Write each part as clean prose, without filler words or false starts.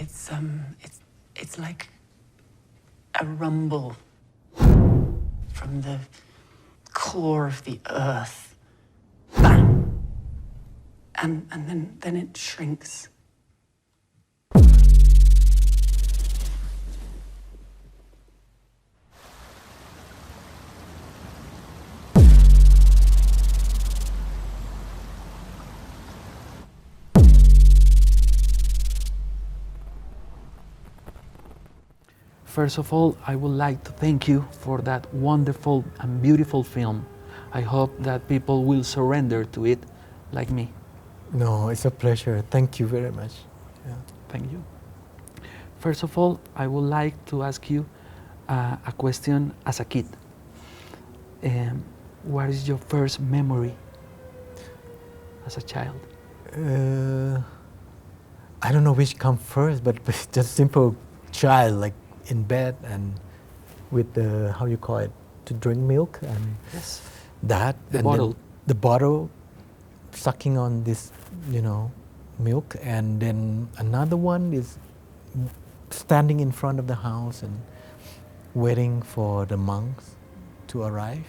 It's like a rumble from the core of the earth. Bam! And then it shrinks. First of all, I would like to thank you for that wonderful and beautiful film. I hope that people will surrender to it like me. No, it's a pleasure. Thank you very much. Yeah. Thank you. First of all, I would like to ask you a question as a kid. What is your first memory as a child? I don't know which comes first, but just simple child, like in bed and with the, how you call it, to drink milk and Yes. that. The and bottle. The bottle, sucking on this, milk. And then another one is standing in front of the house and waiting for the monks to arrive.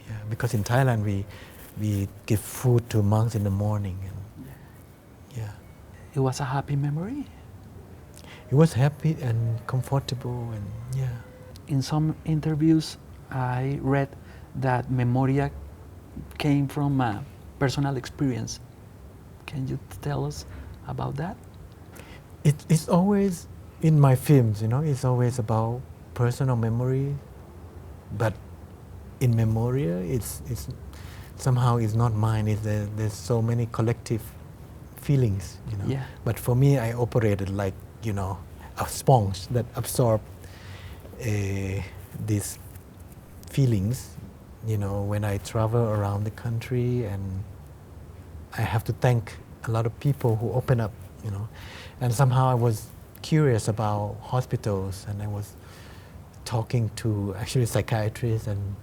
Yeah, because in Thailand we give food to monks in the morning. And yeah. It was a happy memory. It was happy and comfortable and yeah. In some interviews, I read that Memoria came from a personal experience. Can you tell us about that? It's always in my films, it's always about personal memory, but in Memoria, it's somehow it's not mine. There's so many collective feelings, Yeah. But for me, I operated like, a sponge that absorbs these feelings, when I travel around the country, and I have to thank a lot of people who open up, And somehow I was curious about hospitals, and I was talking to actually psychiatrists and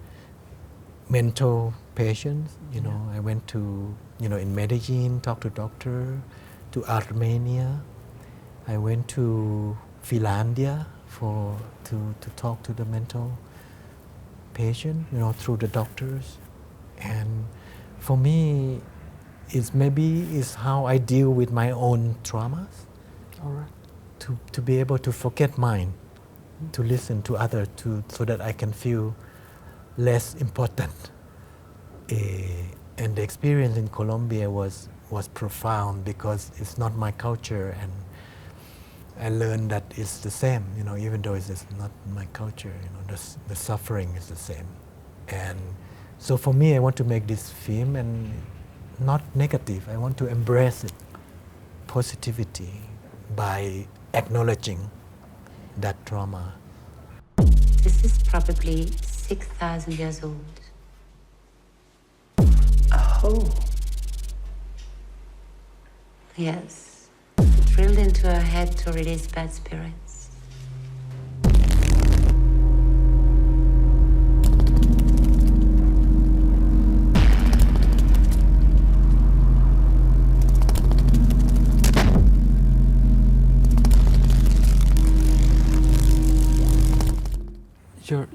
mental patients. I went to, in Medellin, talk to doctor, to Armenia. I went to Finlandia to talk to the mental patient, through the doctors. And for me, it's how I deal with my own traumas. All right. To be able to forget mine, to listen to others, so that I can feel less important. And the experience in Colombia was profound because it's not my culture, and I learned that it's the same, even though it's not my culture, the suffering is the same. And so for me, I want to make this film and not negative. I want to embrace it, positivity, by acknowledging that trauma. This is probably 6,000 years old. Oh. Yes. Drilled into her head to release bad spirits.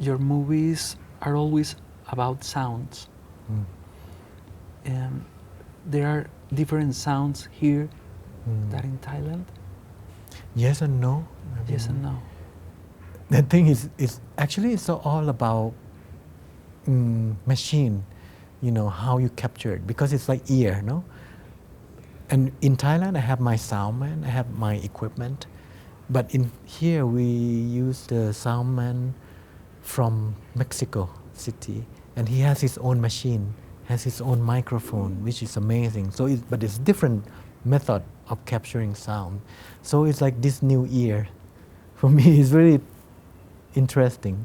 Your movies are always about sounds. There are different sounds here than in Thailand. Yes and no. Yes and no. The thing is actually it's all about machine, how you capture it, because it's like ear, no? And in Thailand, I have my sound man, I have my equipment, but in here we use the sound man from Mexico City, and he has his own machine, has his own microphone, which is amazing. But it's different method of capturing sound. So it's like this new ear. For me, it's really interesting.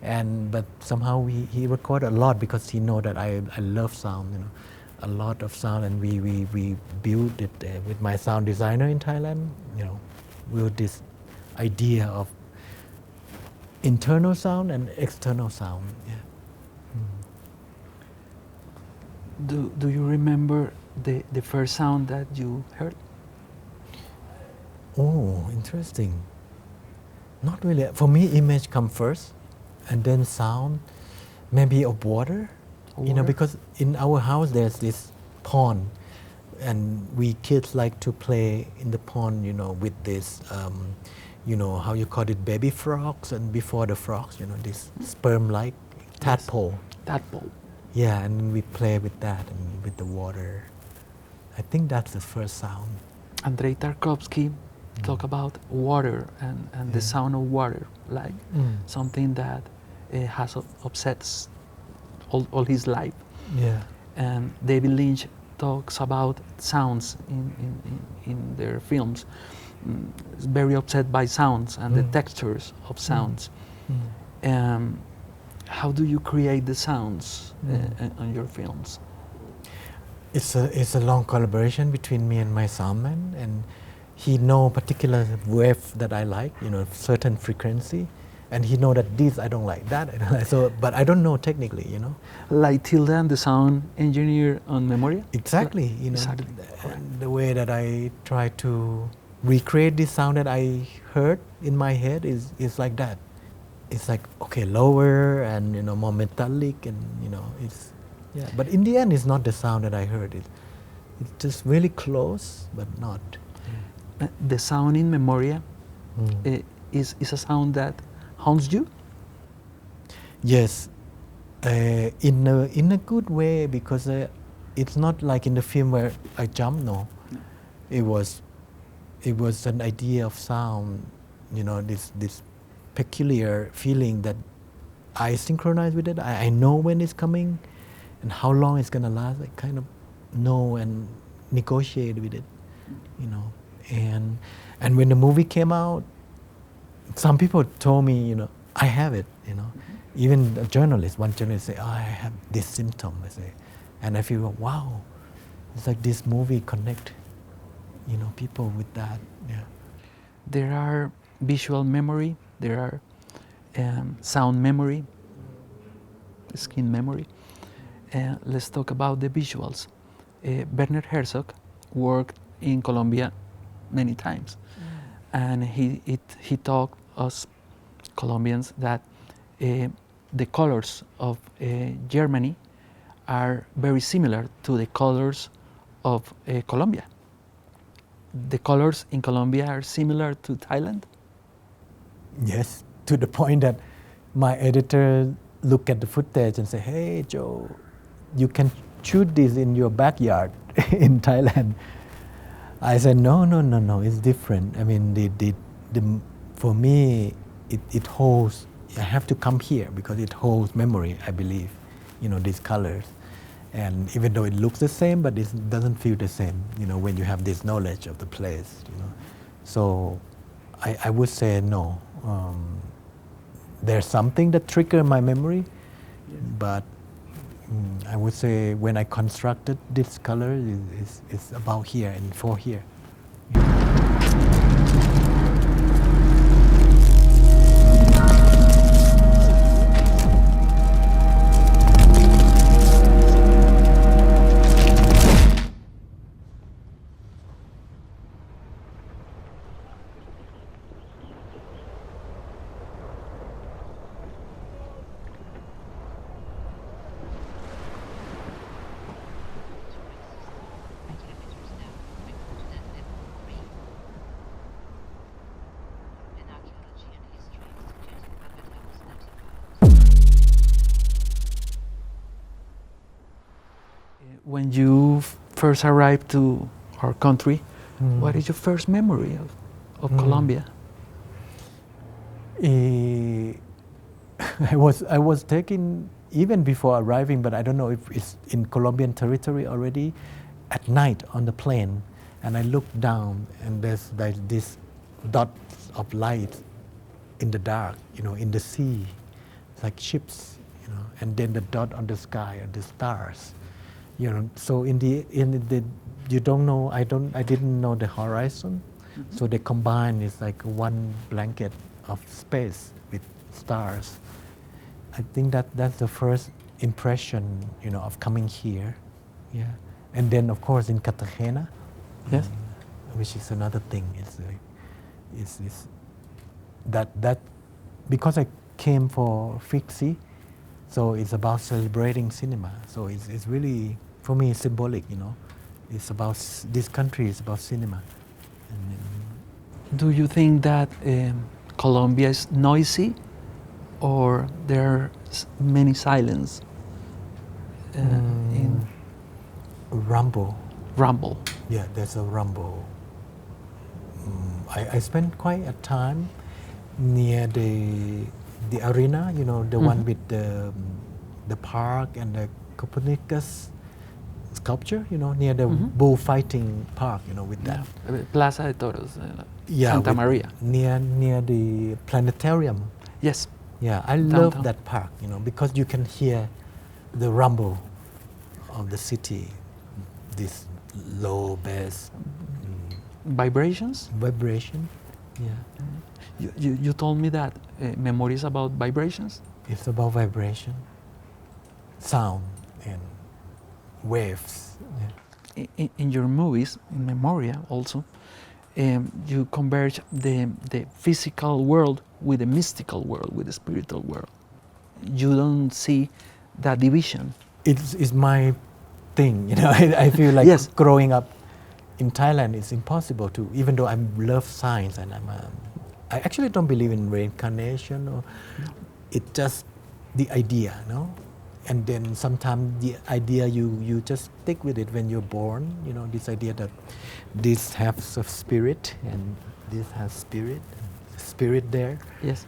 But somehow he recorded a lot because he know that I love sound, a lot of sound, and we built it with my sound designer in Thailand, with this idea of internal sound and external sound. Yeah. Do you remember the first sound that you heard? Oh, interesting. Not really. For me, image come first, and then sound, maybe of water. You know, Water? because in our house there's this pond, and we kids like to play in the pond. You know, with this, you know, how you call it, baby frogs, and before the frogs, you know, this sperm-like tadpole. Tadpole. Yeah, and we play with that and with the water. I think that's the first sound. Andrei Tarkovsky talk about water and the sound of water, like something that has obsessed all his life. Yeah. And David Lynch talks about sounds in their films. Is very upset by sounds and the textures of sounds. How do you create the sounds on your films? It's a long collaboration between me and my soundman, and he know particular wave that I like, you know, certain frequency, and he know that this I don't like, that I don't like. So, but I don't know technically, you know. Like Tilda, the sound engineer on Memoria? Exactly, you know, Exactly. the way that I try to recreate this sound that I heard in my head is like that. It's like, okay, lower and, you know, more metallic, and, you know, it's, yeah. But in the end, it's not the sound that I heard. It's just really close, but not. The sound in Memoria is a sound that haunts you? Yes, in a good way, because it's not like in the film where I jump. No, it was an idea of sound. You know, this peculiar feeling that I synchronize with it. I know when it's coming, and how long it's gonna last. I kind of know and negotiate with it. You know, and when the movie came out, some people told me, you know, I have it. You know, even a journalist, one journalist say, oh, I have this symptom. I say, and I feel, wow, it's like this movie connect, you know, people with that. Yeah. There are visual memory, there are sound memory, skin memory. Let's talk about the visuals. Werner Herzog worked in Colombia many times, and he taught us Colombians that the colors of Germany are very similar to the colors of Colombia. The colors in Colombia are similar to Thailand? Yes, to the point that my editor looked at the footage and said, hey, Joe, you can shoot this in your backyard in Thailand. I said, no, it's different. I mean, for me, it holds, I have to come here because it holds memory, I believe, you know, these colors. And even though it looks the same, but it doesn't feel the same, you know, when you have this knowledge of the place, you know. So I would say no. There's something that triggered my memory, but I would say when I constructed this color, it's about here and for here. When you first arrived to our country, what is your first memory of Colombia? I was taken even before arriving, but I don't know if it's in Colombian territory already, at night on the plane, and I looked down and there's like this dots of light in the dark, you know, in the sea, like ships, you know, and then the dot on the sky are the stars, you know. So in the you don't know, I didn't know the horizon, so they combine, it's like one blanket of space with stars. I think that's the first impression, you know, of coming here. Yeah. And then of course in Cartagena, Yes. which is another thing. It's like is that because I came for Fixie, so it's about celebrating cinema. So it's really, for me, symbolic, you know. It's about, this country is about cinema. And Do you think that Colombia is noisy, or there are many silence in rumble. rumble? Yeah, there's a rumble. I spent quite a time near the arena, you know, the one with the park and the Copernicus sculpture, you know, near the bullfighting park, you know, with that. Plaza de Toros, Yeah, Santa with- Maria. Near the planetarium. Yes. Yeah, I Downtown. love that park, you know, because you can hear the rumble of the city, this low bass Vibrations? vibration. Yeah, You told me that Memoria is about vibrations? it's about vibration, sound, and waves. Yeah. In your movies, in Memoria also, you converge the physical world with the mystical world, with the spiritual world. You don't see that division. It's my thing, you know. I feel like Yes. growing up in Thailand, it's impossible to, even though I love science and I actually don't believe in reincarnation, or it's just the idea, you know. And then sometimes the idea, you just stick with it when you're born, you know, this idea that this has a spirit and this has spirit there. Yes.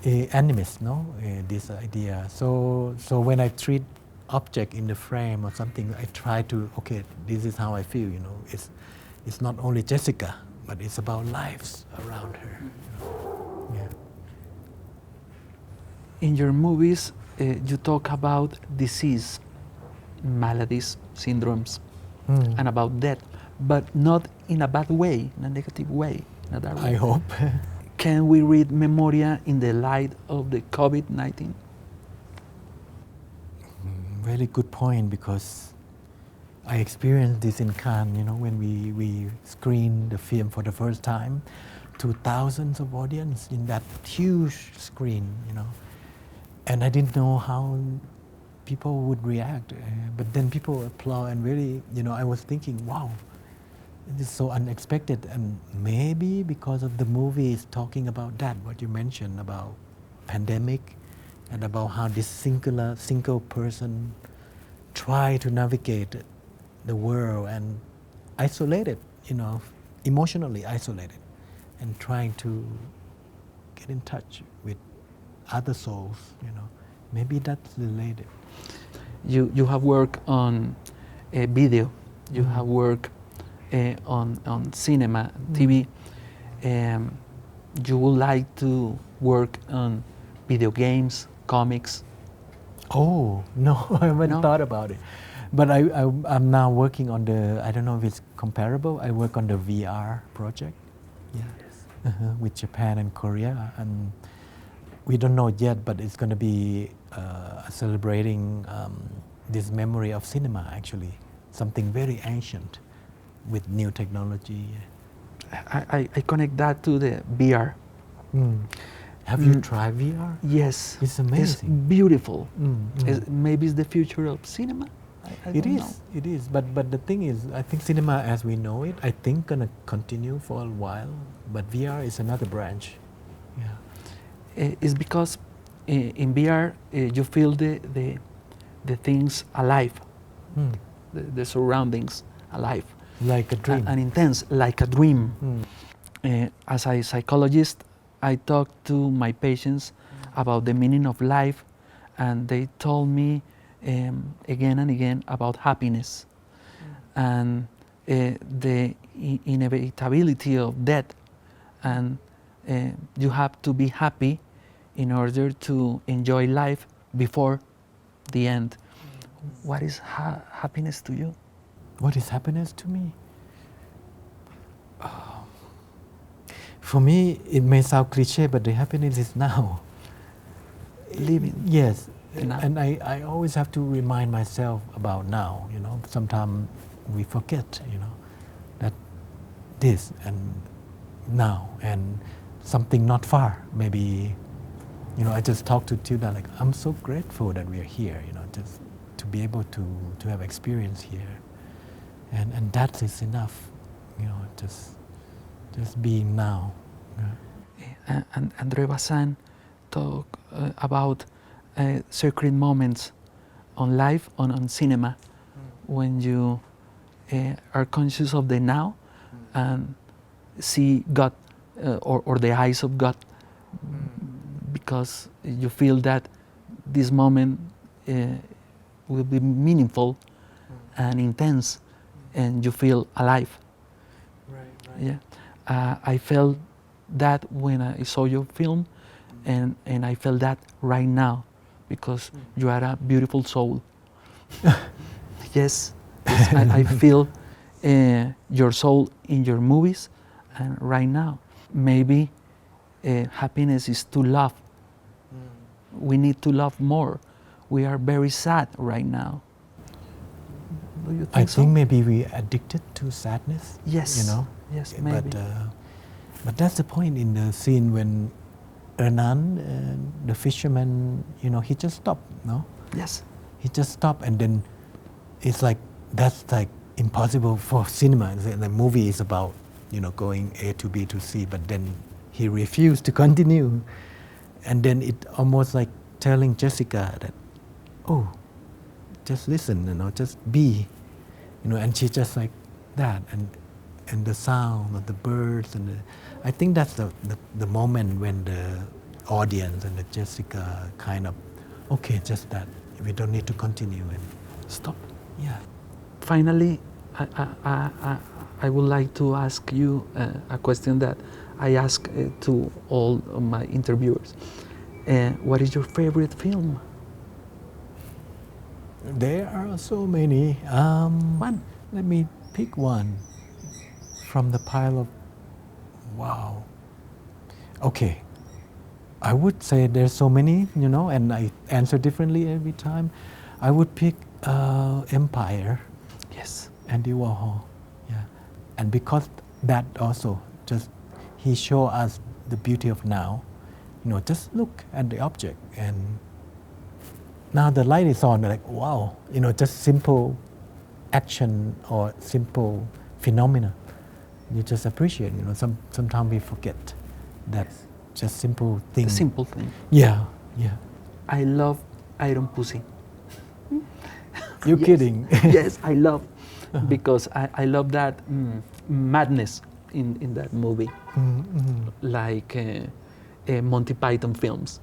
Animist, no? This idea. So when I treat object in the frame or something, I try to, okay, this is how I feel, you know. It's not only Jessica, but it's about lives around her. You know? Yeah. In your movies, you talk about disease, maladies, syndromes, and about death, but not in a bad way, in a negative way, in a dark way. I hope. Can we read Memoria in the light of the COVID-19? Very good point, because I experienced this in Cannes, you know, when we screened the film for the first time to thousands of audience in that huge screen, you know. And I didn't know how people would react, but then people applaud, and really, you know, I was thinking, wow, this is so unexpected. And maybe because of the movie is talking about that, what you mentioned about pandemic, and about how this single person try to navigate the world and isolated, you know, emotionally isolated, and trying to get in touch with other souls, you know. Maybe that's related. You have worked on video, you have worked on cinema, TV. You would like to work on video games, comics? Oh, no, I haven't No? thought about it. But I'm now working on the, I don't know if it's comparable, I work on the VR project. Yeah. With Japan and Korea. And we don't know yet, but it's going to be celebrating this memory of cinema, actually. Something very ancient with new technology. I connect that to the VR. Have you tried VR? Yes. It's amazing. It's beautiful. Maybe it's the future of cinema. I It don't is. know. It is. But the thing is, I think cinema as we know it, I think gonna continue for a while. But VR is another branch. Yeah. It's because in VR you feel the things alive, the surroundings alive. Like a dream. And intense, like a dream. As a psychologist, I talk to my patients about the meaning of life, and they told me again and again about happiness and the inevitability of death, and you have to be happy in order to enjoy life before the end. What is happiness to you? What is happiness to me? For me, it may sound cliche, but the happiness is now. Living. Yes. Now. And I always have to remind myself about now, you know. Sometimes we forget, you know, that this, and now and something not far. Maybe, I just talked to Tilda like, I'm so grateful that we are here, just to be able to have experience here. And that is enough, just being now. And André Bazin talk about sacred moments on life, on cinema, when you are conscious of the now and see God or the eyes of God, because you feel that this moment will be meaningful and intense, and you feel alive. Right. Yeah, I felt that when I saw your film, and I felt that right now, because you are a beautiful soul. Yes, I feel your soul in your movies, and right now. Maybe happiness is to love. We need to love more. We are very sad right now. Do you think I so? think maybe we addicted to sadness. Yes. Yes, maybe. But that's the point in the scene when Hernan, the fisherman, he just stopped, no? Yes. He just stopped, and then it's like, that's like impossible for cinema. The movie is about, going A to B to C, but then he refused to continue. And then it almost like telling Jessica that, oh, just listen, just be, and she just like that, and the sound of the birds, and I think that's the moment when the audience and the Jessica kind of, okay, just that, we don't need to continue and stop. Yeah. Finally, I would like to ask you a question that I ask to all of my interviewers. What is your favorite film? There are so many. One. Let me pick one from the pile of, wow. Okay. I would say there's so many, and I answer differently every time. I would pick Empire. Yes. Andy Warhol. Yeah. And because that also, just he showed us the beauty of now. Just look at the object, and now the light is on, like, wow, just simple action or simple phenomena. You just appreciate, sometimes we forget that just simple thing. The simple thing. Yeah. I love Iron Pussy. You're kidding. Yes, I love, because I love that madness in that movie, like Monty Python films.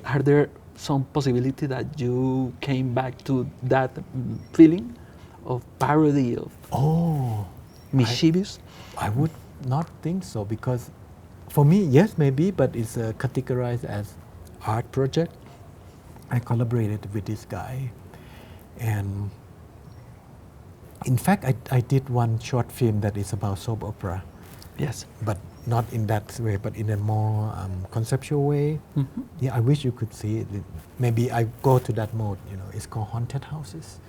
Are there some possibility that you came back to that feeling of parody, of mischievous? I would not think so, because for me, yes, maybe, but it's categorized as art project. I collaborated with this guy, and in fact, I did one short film that is about soap opera. Yes. But not in that way, but in a more conceptual way. Yeah, I wish you could see it. Maybe I go to that mode. It's called Haunted Houses.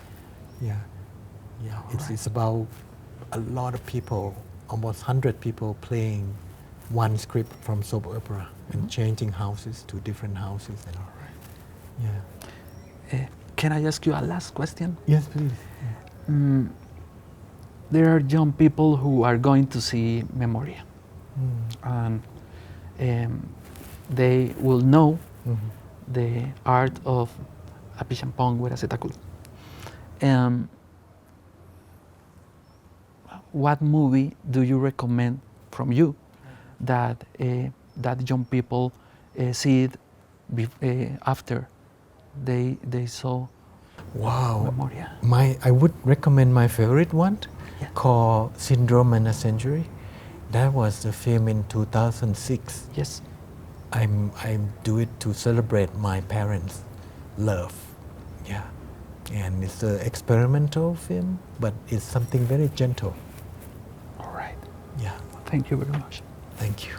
Yeah. It's about a lot of people, almost 100 people playing one script from soap opera and changing houses to different houses. And yeah. Can I ask you a last question? Yes, please. There are young people who are going to see Memoria, and they will know the art of Apichatpong Weerasethakul. What movie do you recommend from you that that young people see it after they saw Memoria? I would recommend my favorite one, called Syndrome and a Century. That was a film in 2006. Yes. I do it to celebrate my parents' love. Yeah. And it's an experimental film, but it's something very gentle. All right. Yeah. Thank you very much. Thank you.